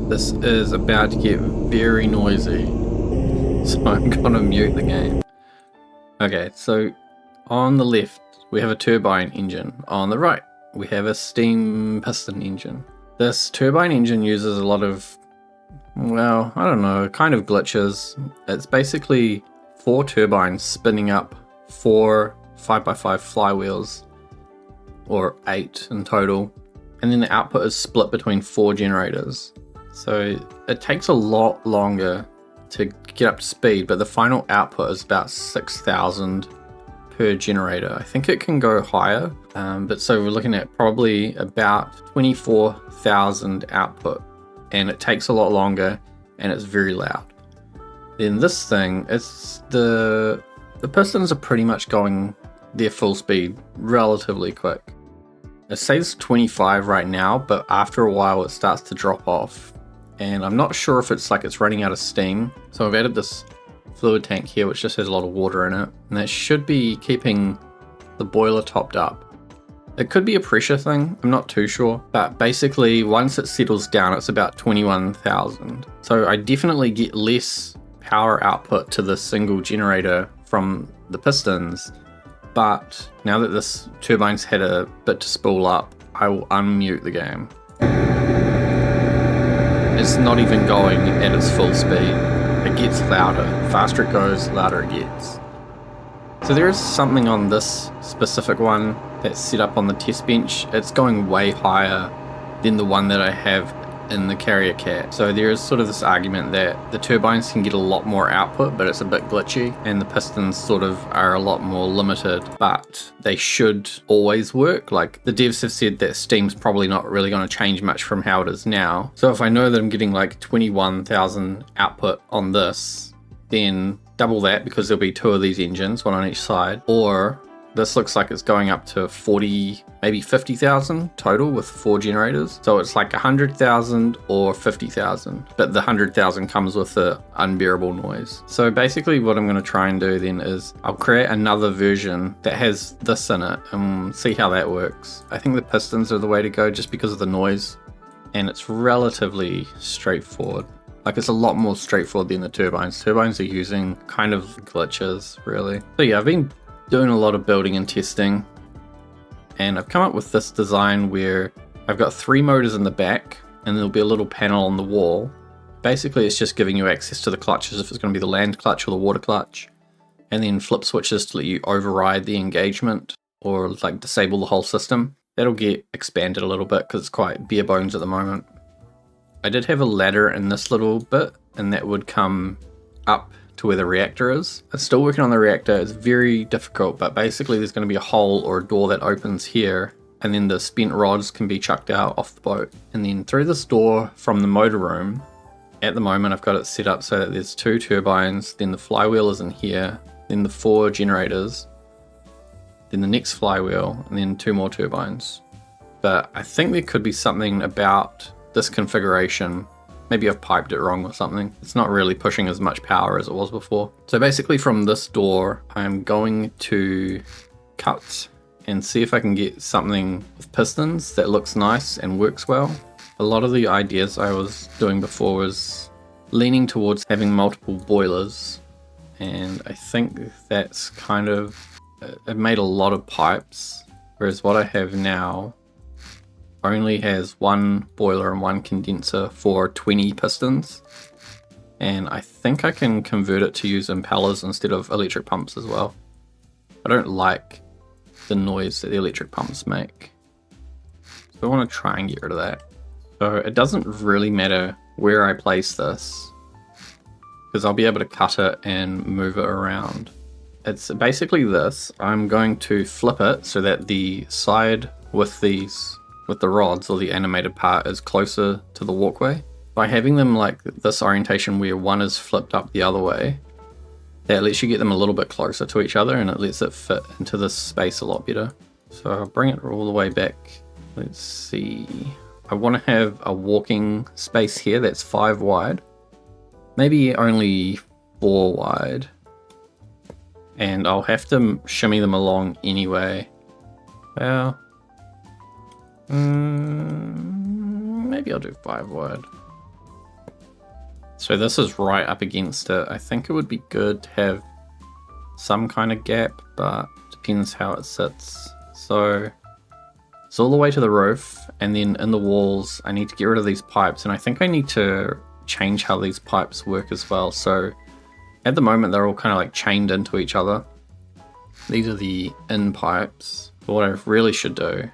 This is about to get very noisy, so I'm gonna mute the game. Okay, so on the left we have a turbine engine. On the right we have a steam piston engine. This turbine engine uses a lot of, well, I don't know, kind of glitches. It's basically 4 turbines spinning up 4 5x5 flywheels, or 8 in total, and then the output is split between 4 generators. So it takes a lot longer to get up to speed, but the final output is about 6,000 per generator. I think it can go higher, but so we're looking at probably about 24,000 output, and it takes a lot longer and it's very loud. Then this thing, it's the pistons are pretty much going their full speed relatively quick. It says 25 right now, but after a while it starts to drop off. And I'm not sure if it's like it's running out of steam. So I've added this fluid tank here, which just has a lot of water in it. And that should be keeping the boiler topped up. It could be a pressure thing, I'm not too sure. But basically, once it settles down, it's about 21,000. So I definitely get less power output to the single generator from the pistons. But now that this turbine's had a bit to spool up, I will unmute the game. It's not even going at its full speed. It gets louder. The faster it goes, louder it gets. So there is something on this specific one that's set up on the test bench. It's going way higher than the one that I have in the carrier cat. So there is sort of this argument that the turbines can get a lot more output, but it's a bit glitchy, and the pistons sort of are a lot more limited, but they should always work. Like the devs have said that steam's probably not really going to change much from how it is now. So if I know that I'm getting like 21,000 output on this, then double that, because there'll be 2 of these engines, one on each side. Or this looks like it's going up to 40, maybe 50,000 total with 4 generators. So it's like 100,000 or 50,000, but the 100,000 comes with the unbearable noise. So basically what I'm going to try and do then is I'll create another version that has this in it and see how that works. I think the pistons are the way to go just because of the noise, and it's relatively straightforward. Like, it's a lot more straightforward than the turbines. Turbines are using kind of glitches, really. So yeah, I've been doing a lot of building and testing, and I've come up with this design where I've got 3 motors in the back, and there'll be a little panel on the wall. Basically, it's just giving you access to the clutches if it's going to be the land clutch or the water clutch, and then flip switches to let you override the engagement or like disable the whole system. That'll get expanded a little bit because it's quite bare bones at the moment. I did have a ladder in this little bit, and that would come up to where the reactor is. I'm still working on the reactor. It's very difficult, but basically there's going to be a hole or a door that opens here, and then the spent rods can be chucked out off the boat. And then through this door from the motor room, at the moment I've got it set up so that there's 2 turbines, then the flywheel is in here, then the 4 generators, then the next flywheel, and then 2 more turbines. But I think there could be something about this configuration. Maybe I've piped it wrong or something. It's not really pushing as much power as it was before. So basically from this door, I'm going to cut and see if I can get something with pistons that looks nice and works well. A lot of the ideas I was doing before was leaning towards having multiple boilers, and I think that's kind of, it made a lot of pipes, whereas what I have now only has 1 boiler and 1 condenser for 20 pistons, and I think I can convert it to use impellers instead of electric pumps as well. I don't like the noise that the electric pumps make, so I want to try and get rid of that. So it doesn't really matter where I place this, because I'll be able to cut it and move it around. It's basically this. I'm going to flip it so that the side with the rods, or the animated part, is closer to the walkway. By having them like this orientation where one is flipped up the other way, that lets you get them a little bit closer to each other, and it lets it fit into this space a lot better. So I'll bring it all the way back. Let's see. I want to have a walking space here that's 5 wide. Maybe only 4 wide. And I'll have to shimmy them along anyway. Well, maybe I'll do 5 wide. So this is right up against it. I think it would be good to have some kind of gap, but depends how it sits. So it's all the way to the roof, and then in the walls I need to get rid of these pipes, and I think I need to change how these pipes work as well. So at the moment they're all kind of like chained into each other. These are the in pipes. But what I really should do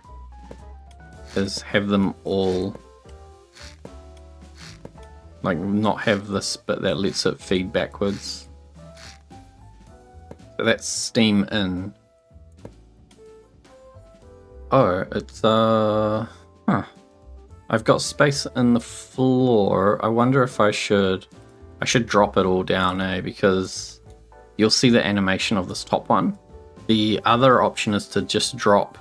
is have them all, like, not have this bit that lets it feed backwards. So that's steam in. Oh, it's I've got space in the floor. I wonder if I should drop it all down, because you'll see the animation of this top one. The other option is to just drop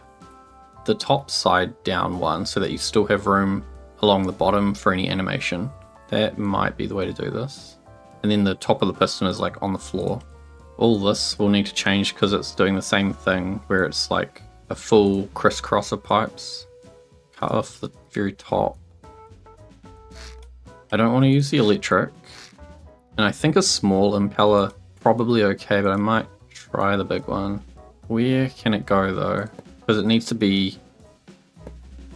the top side down one so that you still have room along the bottom for any animation. That might be the way to do this. And then the top of the piston is like on the floor. All this will need to change because it's doing the same thing where it's like a full crisscross of pipes. Cut off the very top. I don't want to use the electric. And I think a small impeller probably okay, but I might try the big one. Where can it go though? Because it needs to be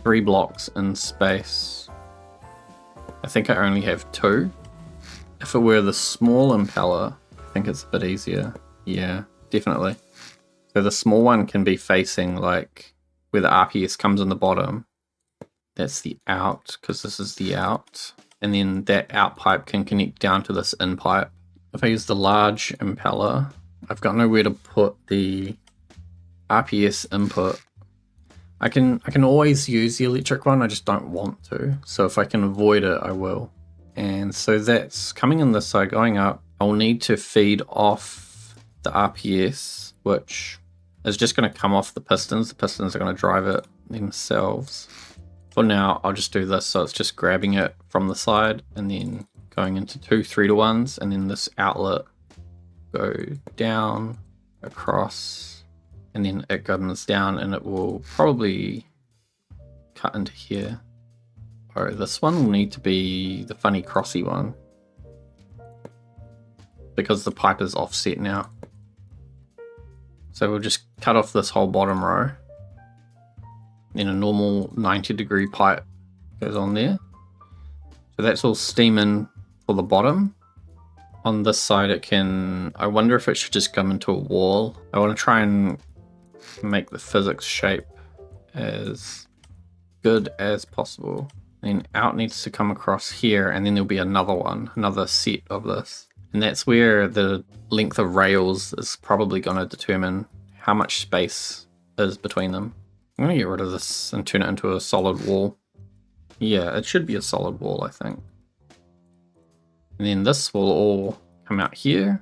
3 blocks in space. I think I only have 2. If it were the small impeller, I think it's a bit easier. Yeah, definitely. So the small one can be facing like where the RPS comes in the bottom. That's the out, because this is the out. And then that out pipe can connect down to this in pipe. If I use the large impeller, I've got nowhere to put the RPS input. I can always use the electric one, I just don't want to. So if I can avoid it, I will. And so that's coming in this side, going up. I'll need to feed off the RPS, which is just going to come off the pistons. The pistons are going to drive it themselves. For now, I'll just do this. So it's just grabbing it from the side and then going into 2 3-to-1s, and then this outlet go down, across, and then it comes down, and it will probably cut into here. Or this one will need to be the funny crossy one, because the pipe is offset now. So we'll just cut off this whole bottom row. Then a normal 90-degree pipe goes on there. So that's all steam in for the bottom. On this side it can, I wonder if it should just come into a wall. I want to try and make the physics shape as good as possible. Then out needs to come across here, and then there'll be another one, another set of this. And that's where the length of rails is probably going to determine how much space is between them. I'm going to get rid of this and turn it into a solid wall. Yeah, it should be a solid wall, I think. And then this will all come out here,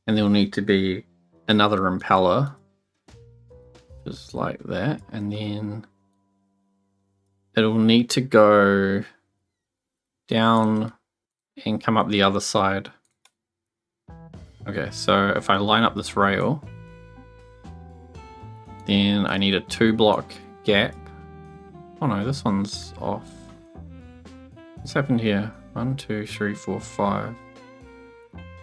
and there'll need to be another impeller, just like that, and then it'll need to go down and come up the other side. Okay, so if I line up this rail, then I need a 2-block gap. Oh no, this one's off. What's happened here? 1 2 3 4 5.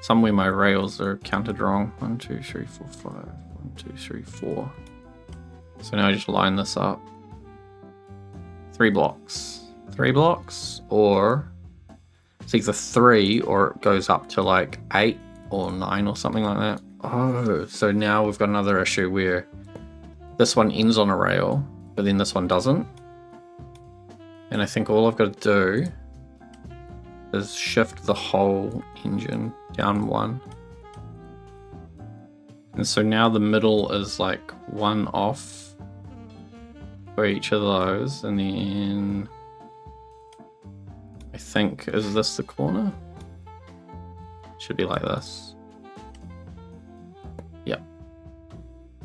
Somewhere my rails are counted wrong. 1 2 3 4 5. 1 2 3 4. So now I just line this up. 3 blocks. 3 blocks, or it's either 3 or it goes up to like 8 or 9 or something like that. Oh, so now we've got another issue where this one ends on a rail, but then this one doesn't. And I think all I've got to do is shift the whole engine down 1. And so now the middle is like 1 off for each of those, and then I think, is this the corner? Should be like this. Yep.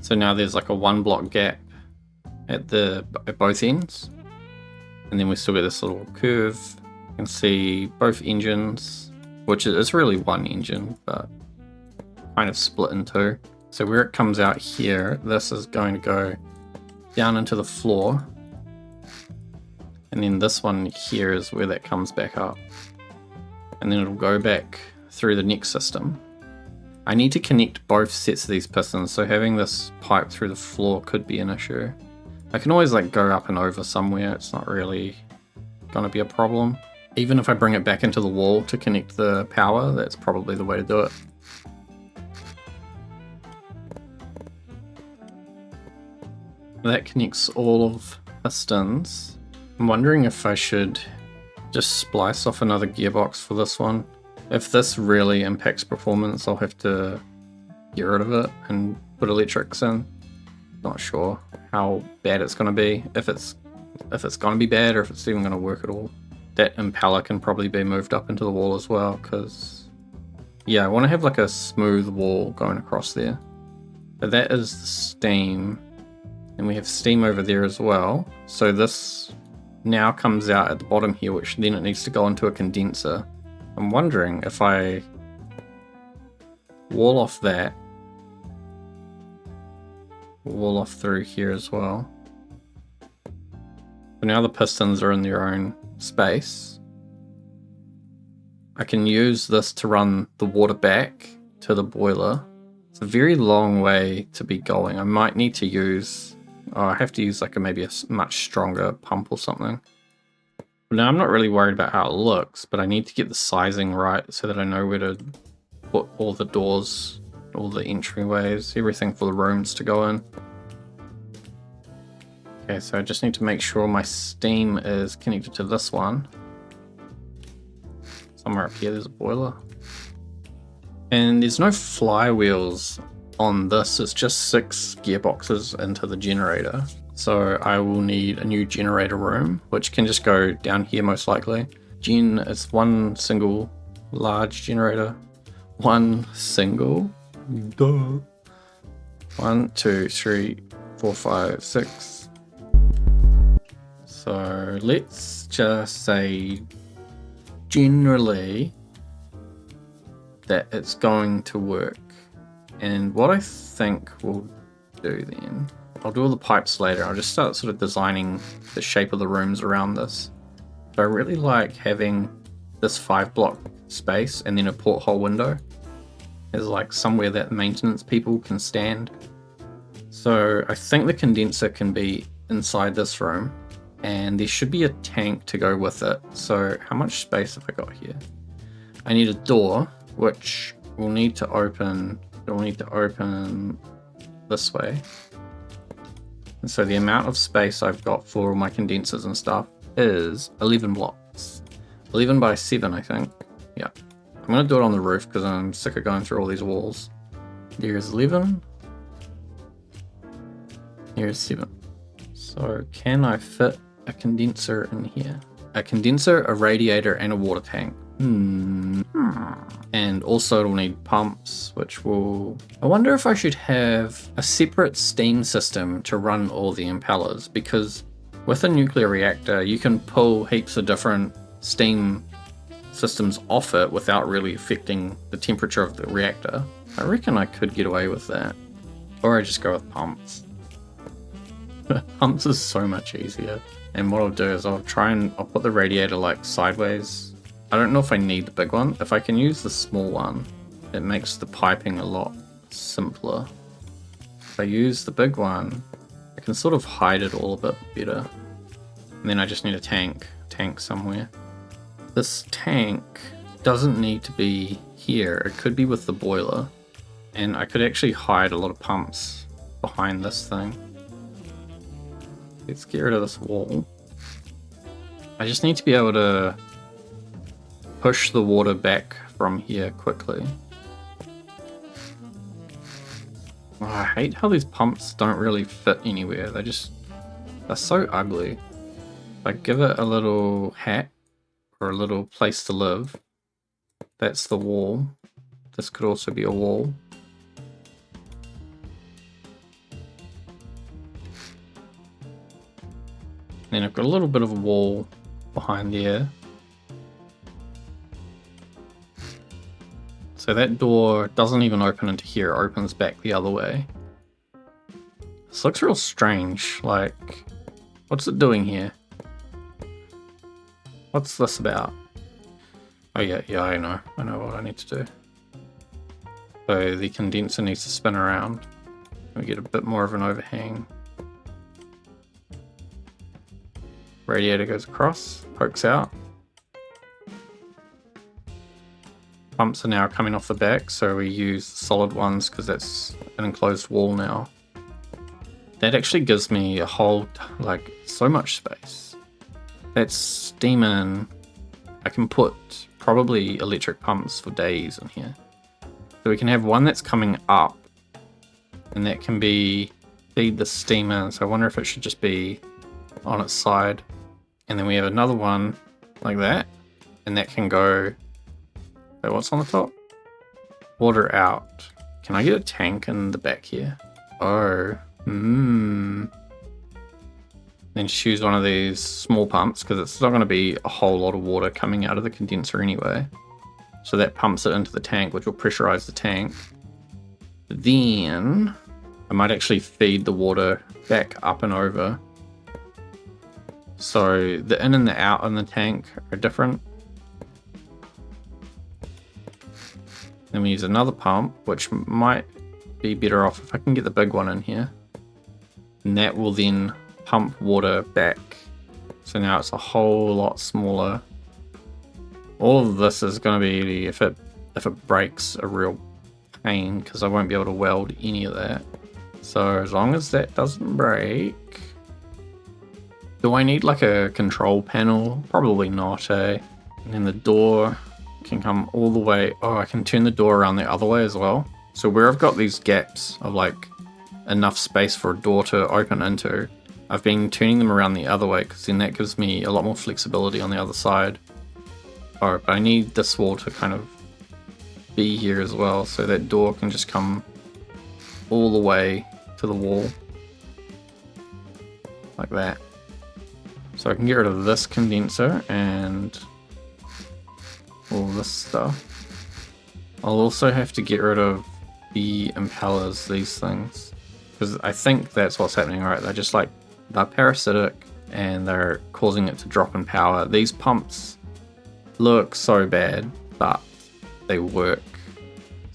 So now there's like a 1-block gap at both ends, and then we still get this little curve. You can see both engines, which is really one engine, but kind of split in 2. So where it comes out here, this is going to go down into the floor, and then this one here is where that comes back up. and then it'll go back through the next system. I need to connect both sets of these pistons, so having this pipe through the floor could be an issue. I can always like go up and over somewhere, it's not really gonna be a problem. Even if I bring it back into the wall to connect the power, that's probably the way to do it. That connects all of pistons. I'm wondering if I should just splice off another gearbox for this one. If this really impacts performance, I'll have to get rid of it and put electrics in. Not sure how bad it's going to be, if it's going to be bad or if it's even going to work at all. That impeller can probably be moved up into the wall as well, because yeah, I want to have like a smooth wall going across there. But that is the steam, and we have steam over there as well. So this now comes out at the bottom here, which then it needs to go into a condenser. I'm wondering if I wall off that, wall off through here as well. So now the pistons are in their own space. I can use this to run the water back to the boiler. It's a very long way to be going. I might need to use, I have to use like maybe a much stronger pump or something. Now I'm not really worried about how it looks, but I need to get the sizing right so that I know where to put all the doors, all the entryways, everything for the rooms to go in. Okay, so I just need to make sure my steam is connected to this one. Somewhere up here there's a boiler. And there's no flywheels on this, it's just 6 gearboxes into the generator. So I will need a new generator room, which can just go down here most likely. Gen is one single large generator. One single? Duh. 1, 2, 3, 4, 5, 6. So let's just say generally that it's going to work. And what I think we'll do then, I'll do all the pipes later. I'll just start sort of designing the shape of the rooms around this. But I really like having this 5-block space and then a porthole window as like somewhere that maintenance people can stand. So I think the condenser can be inside this room, and there should be a tank to go with it. So how much space have I got here? I need a door, which we'll need to open. We'll need to open this way. And so the amount of space I've got for all my condensers and stuff is 11 blocks. 11 by 7, I think. Yeah. I'm going to do it on the roof because I'm sick of going through all these walls. There's 11. Here's 7. So can I fit a condenser in here? A condenser, a radiator, and a water tank. And also it'll need pumps, which will... I wonder if I should have a separate steam system to run all the impellers, because with a nuclear reactor you can pull heaps of different steam systems off it without really affecting the temperature of the reactor. I reckon I could get away with that. Or I just go with pumps. Pumps is so much easier. And what I'll do is I'll put the radiator like sideways. I don't know if I need the big one. If I can use the small one, it makes the piping a lot simpler. If I use the big one, I can sort of hide it all a bit better. And then I just need a tank somewhere. This tank doesn't need to be here. It could be with the boiler. And I could actually hide a lot of pumps behind this thing. Let's get rid of this wall. I just need to be able to push the water back from here quickly. Oh, I hate how these pumps don't really fit anywhere. They're so ugly. If I give it a little hat or a little place to live, that's the wall. This could also be a wall. Then I've got a little bit of a wall behind there. So that door doesn't even open into here, it opens back the other way. This looks real strange, like, what's it doing here? What's this about? Oh yeah, I know what I need to do. So the condenser needs to spin around. We get a bit more of an overhang. Radiator goes across, pokes out. Pumps are now coming off the back, so we use the solid ones because that's an enclosed wall now. That actually gives me a whole, like, so much space. That's steaming. I can put probably electric pumps for days in here. So we can have one that's coming up, and that can be feed the steam in. So I wonder if it should just be on its side. And then we have another one like that, and that can go. So what's on the top? Water out. Can I get a tank in the back here? Oh, Then choose one of these small pumps because it's not going to be a whole lot of water coming out of the condenser anyway. So that pumps it into the tank, which will pressurize the tank. Then I might actually feed the water back up and over. So the in and the out in the tank are different. Then we use another pump, which might be better off if I can get the big one in here. And that will then pump water back. So now it's a whole lot smaller. All of this is going to be, if it breaks, a real pain because I won't be able to weld any of that. So as long as that doesn't break. Do I need like a control panel? Probably not, eh? And then the door can come all the way. Oh, I can turn the door around the other way as well. So where I've got these gaps of like enough space for a door to open into, I've been turning them around the other way because then that gives me a lot more flexibility on the other side. Oh, but I need this wall to kind of be here as well, so that door can just come all the way to the wall. Like that. So I can get rid of this condenser and all this stuff. I'll also have to get rid of the impellers, these things. Because I think that's what's happening, right? They're parasitic and they're causing it to drop in power. These pumps look so bad, but they work.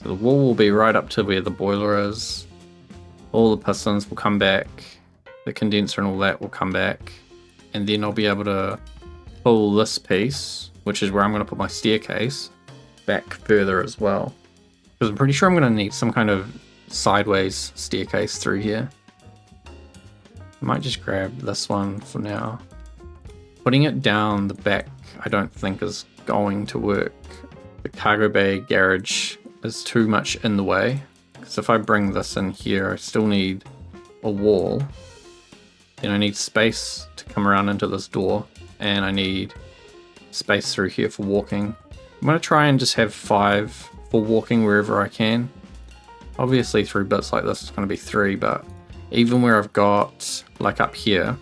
So the wall will be right up to where the boiler is. All the pistons will come back. The condenser and all that will come back. And then I'll be able to pull this piece, which is where I'm going to put my staircase, back further as well. Because I'm pretty sure I'm going to need some kind of sideways staircase through here. I might just grab this one for now. Putting it down the back I don't think is going to work. The cargo bay garage is too much in the way. Because if I bring this in here, I still need a wall. Then I need space to come around into this door. And I need space through here for walking. I'm going to try and just have 5 for walking wherever I can. Obviously through bits like this it's going to be 3, but even where I've got, like up here,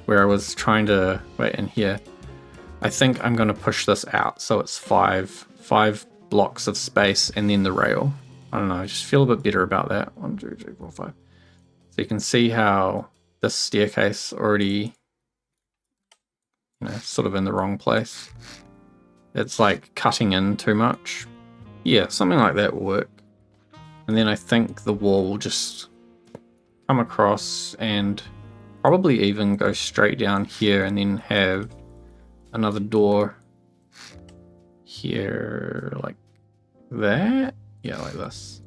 where I was trying to, wait, in here, I think I'm going to push this out so it's 5 blocks of space and then the rail. I don't know, I just feel a bit better about that. 1, 2, 3, 4, 5. So you can see how this staircase already, sort of in the wrong place. It's like cutting in too much. Yeah, something like that will work. And then I think the wall will just come across and probably even go straight down here and then have another door here like that. Yeah, like this.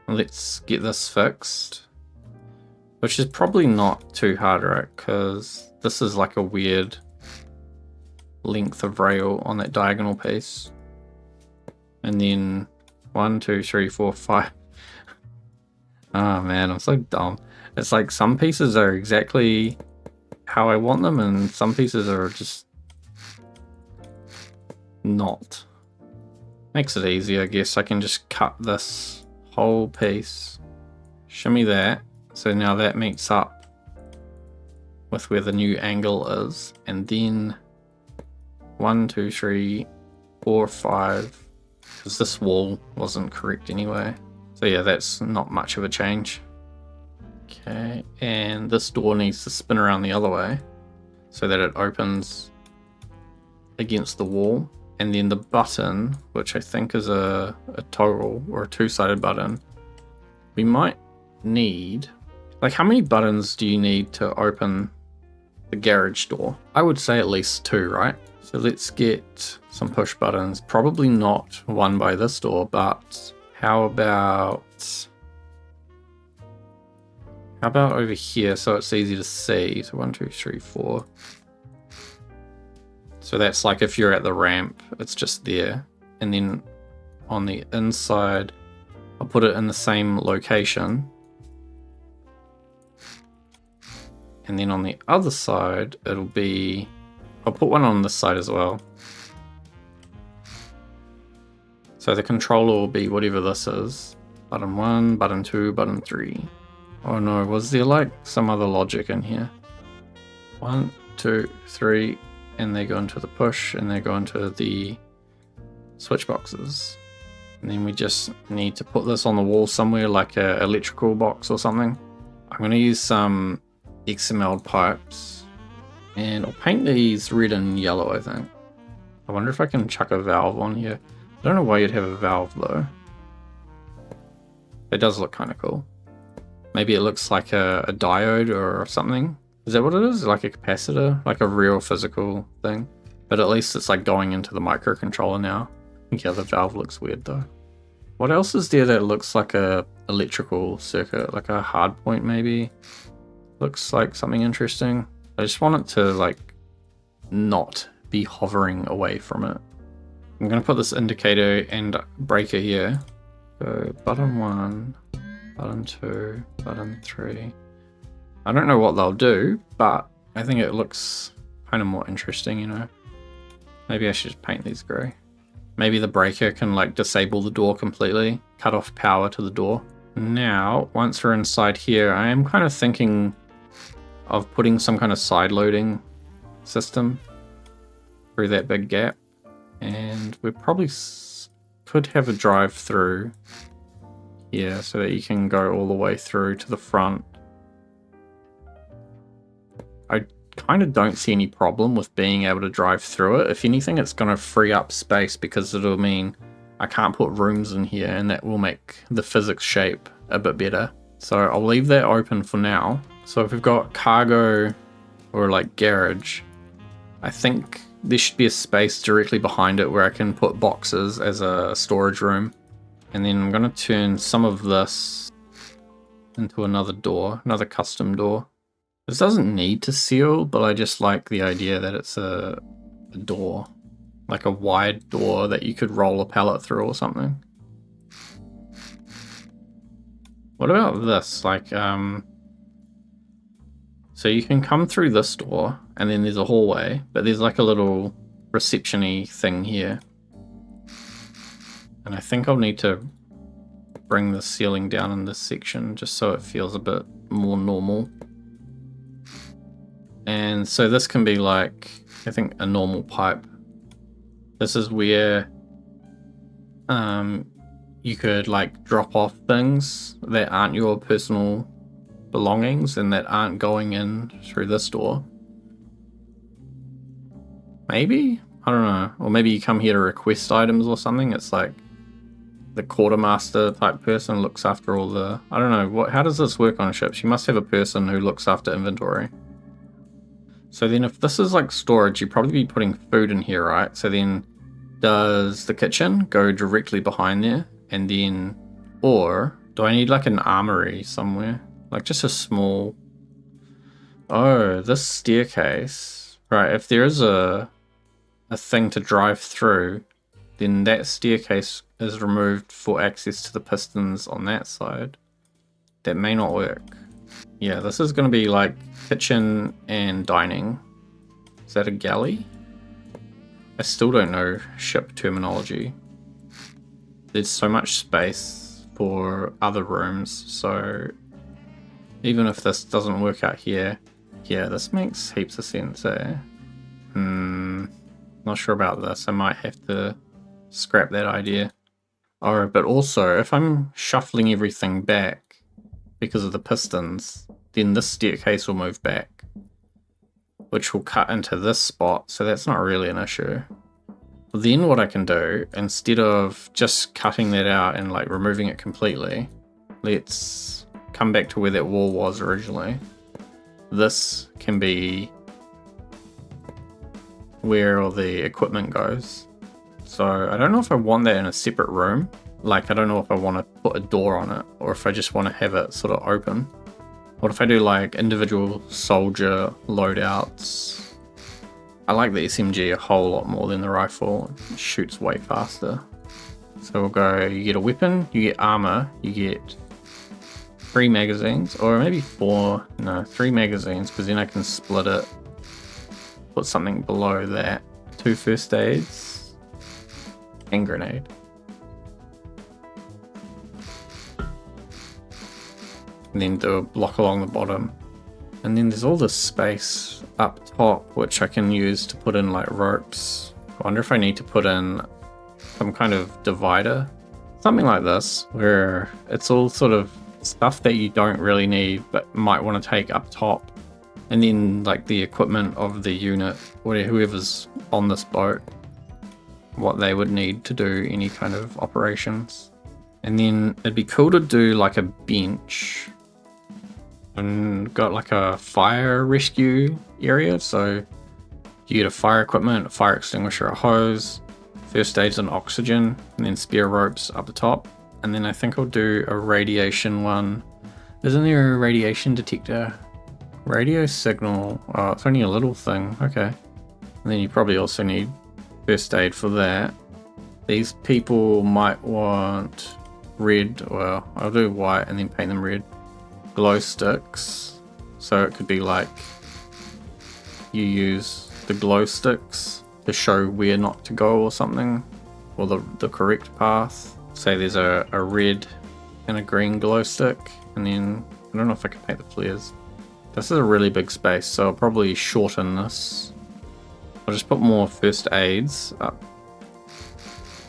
Let's get this fixed. Which is probably not too hard, right? Because this is like a weird length of rail on that diagonal piece. And then 1, 2, 3, 4, 5. Oh man, I'm so dumb. It's like some pieces are exactly how I want them and some pieces are just not. Makes it easy, I guess. I can just cut this whole piece, shimmy that, so now that meets up with where the new angle is, and then 1, 2, 3, 4, 5, because this wall wasn't correct anyway. So yeah, that's not much of a change. Okay, and this door needs to spin around the other way so that it opens against the wall, and then the button, which I think is a toggle or a two-sided button, we might need, like, how many buttons do you need to open the garage door? I would say at least 2, right? So let's get some push buttons, probably not one by this door, but how about over here so it's easy to see? So 1, 2, 3, 4. So that's like if you're at the ramp, it's just there. And then on the inside, I'll put it in the same location. And then on the other side, it'll be, I'll put one on this side as well. So the controller will be whatever this is. Button 1, button 2, button 3. Oh no, was there like some other logic in here? 1, 2, 3, and they go into the push, and they go into the switch boxes. And then we just need to put this on the wall somewhere, like a electrical box or something. I'm going to use some XML pipes, and I'll paint these red and yellow, I think. I wonder if I can chuck a valve on here. I don't know why you'd have a valve though. It does look kind of cool. Maybe it looks like a diode or something. Is that what it is? Like a capacitor? Like a real physical thing? But at least it's like going into the microcontroller now. Yeah, the valve looks weird though. What else is there that looks like a electrical circuit? Like a hard point maybe? Looks like something interesting. I just want it to like not be hovering away from it. I'm going to put this indicator and breaker here. So button 1, button 2, button 3. I don't know what they'll do, but I think it looks kind of more interesting, you know. Maybe I should just paint these grey. Maybe the breaker can like disable the door completely, cut off power to the door. Now, once we're inside here, I am kind of thinking of putting some kind of side loading system through that big gap. And we probably could have a drive through here so that you can go all the way through to the front. I kind of don't see any problem with being able to drive through it. If anything, it's going to free up space because it'll mean I can't put rooms in here, and that will make the physics shape a bit better. So I'll leave that open for now. So if we've got cargo or like garage, I think there should be a space directly behind it where I can put boxes as a storage room. And then I'm going to turn some of this into another door, another custom door. This doesn't need to seal, but I just like the idea that it's a door, like a wide door that you could roll a pallet through or something. What about this? Like, so you can come through this door and then there's a hallway, but there's like a little reception-y thing here. And I think I'll need to bring the ceiling down in this section just so it feels a bit more normal. And so this can be like, I think, a normal pipe. This is where you could like drop off things that aren't your personal belongings and that aren't going in through this door. Maybe? I don't know. Or maybe you come here to request items or something. It's like the quartermaster type person looks after all the... I don't know. How does this work on ships? You must have a person who looks after inventory. So then if this is like storage, you'd probably be putting food in here, right? So then does the kitchen go directly behind there? And then... Or do I need like an armory somewhere? Like just a small... Oh, this staircase. Right, if there is a thing to drive through, then that staircase is removed for access to the pistons on that side. That may not work. Yeah, this is going to be like kitchen and dining. Is that a galley? I still don't know ship terminology. There's so much space for other rooms, so even if this doesn't work out here, yeah, this makes heaps of sense, eh? Not sure about this. I might have to scrap that idea. Oh, but also, if I'm shuffling everything back because of the pistons, then this staircase will move back. which will cut into this spot, so that's not really an issue. Then what I can do, instead of just cutting that out and like removing it completely, let's come back to where that wall was originally. This can be where all the equipment goes. So I don't know if I want that in a separate room. Like, I don't know if I want to put a door on it or if I just want to have it sort of open. What if I do like individual soldier loadouts? I like the SMG a whole lot more than the rifle. It shoots way faster. So we'll go, you get a weapon, you get armor, you get 3 magazines, or maybe 4, no, 3 magazines, because then I can split it, put something below that. 2 first aids, and grenade. And then do a block along the bottom. And then there's all this space up top, which I can use to put in like ropes. I wonder if I need to put in some kind of divider. Something like this, where it's all sort of stuff that you don't really need, but might want to take up top. And then like the equipment of the unit, or whoever's on this boat, what they would need to do any kind of operations. And then it'd be cool to do like a bench and got like a fire rescue area. So you get a fire equipment, a fire extinguisher, a hose, first aids and oxygen, and then spare ropes up the top. And then I think I'll do a radiation one. Isn't there a radiation detector? Radio signal. Oh, it's only a little thing. Okay. And then you probably also need first aid for that. These people might want red. Well, I'll do white and then paint them red. Glow sticks. So it could be like you use the glow sticks to show where not to go or something, or the correct path. Say there's a red and a green glow stick, and then I don't know if I can paint the flares. This is a really big space, so I'll probably shorten this. I'll just put more first aids up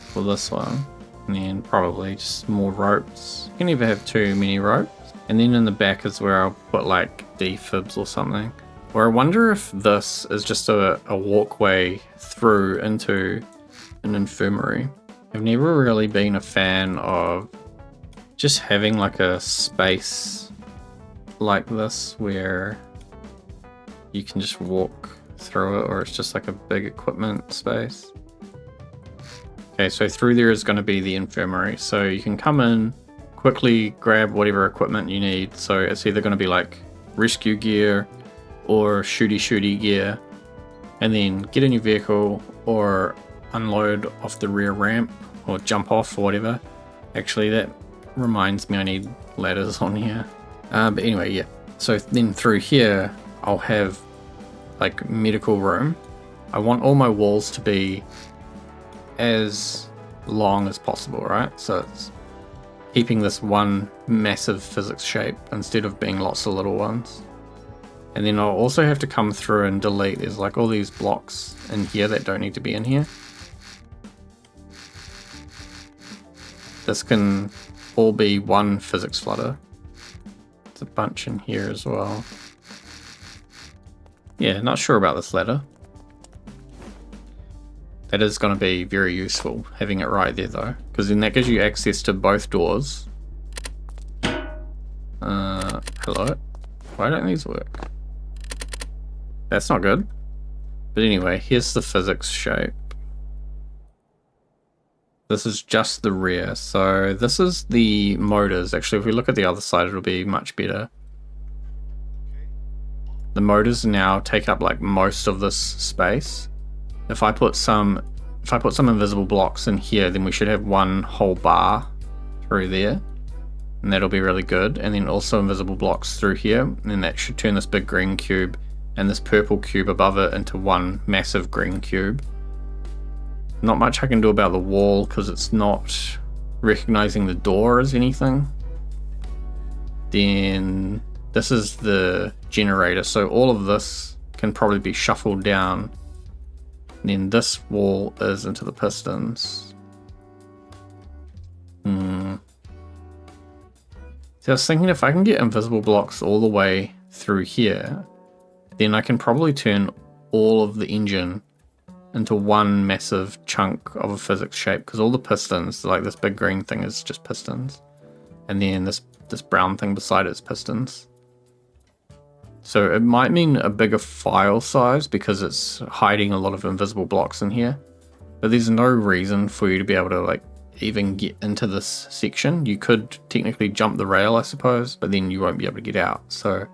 for this one, and then probably just more ropes. You can never have too many ropes. And then in the back is where I'll put like defibs or something. Or I wonder if this is just a walkway through into an infirmary. I've never really been a fan of just having like a space like this where you can just walk through it, or it's just like a big equipment space. Okay, so through there is going to be the infirmary. So you can come in, quickly grab whatever equipment you need. So it's either going to be like rescue gear or shooty gear, and then get in your vehicle or unload off the rear ramp or jump off or whatever. Actually, that reminds me I need ladders on here. But anyway, yeah. So then through here, I'll have like medical room. I want all my walls to be as long as possible, right? So it's keeping this one massive physics shape instead of being lots of little ones. And then I'll also have to come through and delete. There's like all these blocks in here that don't need to be in here. This can all be one physics flutter. There's a bunch in here as well. Yeah, not sure about this ladder. That is going to be very useful, having it right there though, because then that gives you access to both doors. Hello? Why don't these work? That's not good. But anyway, here's the physics shape. This is just the rear, so this is the motors. Actually, if we look at the other side, it'll be much better. The motors now take up like most of this space. If I put some invisible blocks in here, then we should have one whole bar through there, and that'll be really good. And then also invisible blocks through here, and then that should turn this big green cube and this purple cube above it into one massive green cube. Not much I can do about the wall because it's not recognizing the door as anything. Then this is the generator, so all of this can probably be shuffled down. And then this wall is into the pistons. So I was thinking if I can get invisible blocks all the way through here, then I can probably turn all of the engine into one massive chunk of a physics shape, because all the pistons, like this big green thing is just pistons, and then this brown thing beside it is pistons. So it might mean a bigger file size because it's hiding a lot of invisible blocks in here, but there's no reason for you to be able to like even get into this section. You could technically jump the rail, I suppose, but then you won't be able to get out. So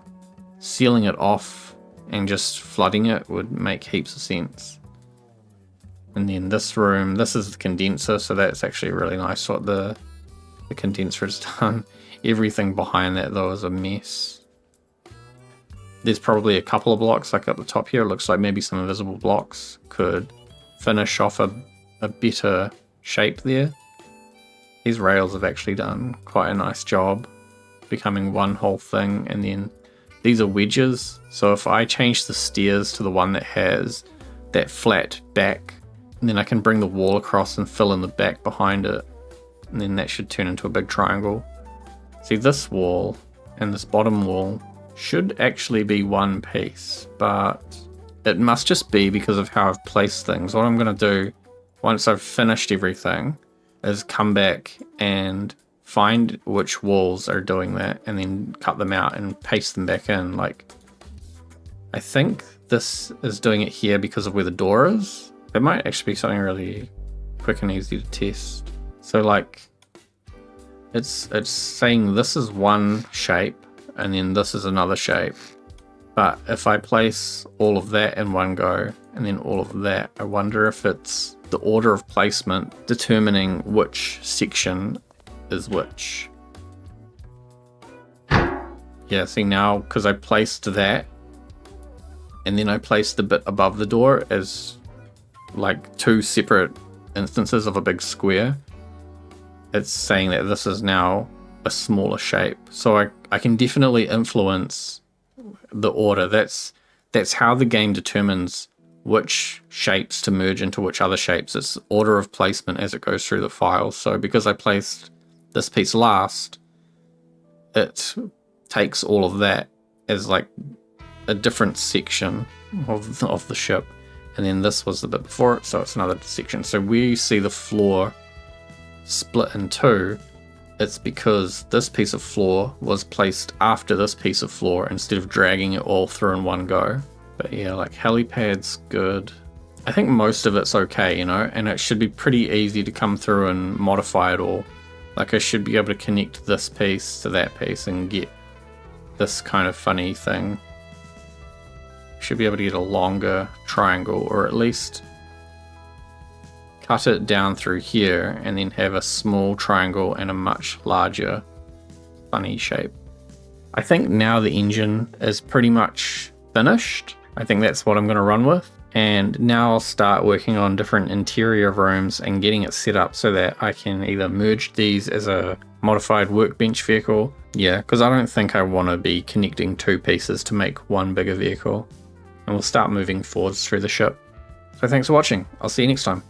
sealing it off and just flooding it would make heaps of sense. And then this room, this is the condenser, so that's actually really nice what the condenser has done. Everything behind that though is a mess. There's probably a couple of blocks like at the top here. It looks like maybe some invisible blocks could finish off a better shape there. These rails have actually done quite a nice job becoming one whole thing. And then these are wedges. So if I change the stairs to the one that has that flat back, and then I can bring the wall across and fill in the back behind it. And then that should turn into a big triangle. See, this wall and this bottom wall should actually be one piece, but it must just be because of how I've placed things. What I'm going to do once I've finished everything is come back and find which walls are doing that and then cut them out and paste them back in. Like, I think this is doing it here because of where the door is. It might actually be something really quick and easy to test. So like, it's saying this is one shape and then this is another shape. But if I place all of that in one go and then all of that, I wonder if it's the order of placement determining which section is which. Yeah, see now, because I placed that and then I placed the bit above the door as like two separate instances of a big square, it's saying that this is now a smaller shape. So I can definitely influence the order. That's how the game determines which shapes to merge into which other shapes. It's order of placement as it goes through the files. So because I placed this piece last, it takes all of that as like a different section of the ship. And then this was the bit before it, so it's another section. So where you see the floor split in two, it's because this piece of floor was placed after this piece of floor instead of dragging it all through in one go. But yeah, like helipad's good. I think most of it's okay, you know, and it should be pretty easy to come through and modify it all. Like I should be able to connect this piece to that piece and get this kind of funny thing. Should be able to get a longer triangle, or at least cut it down through here and then have a small triangle and a much larger funny shape. I think now the engine is pretty much finished. I think that's what I'm going to run with. And now I'll start working on different interior rooms and getting it set up so that I can either merge these as a modified workbench vehicle. Yeah, because I don't think I want to be connecting two pieces to make one bigger vehicle. And we'll start moving forwards through the ship. So thanks for watching. I'll see you next time.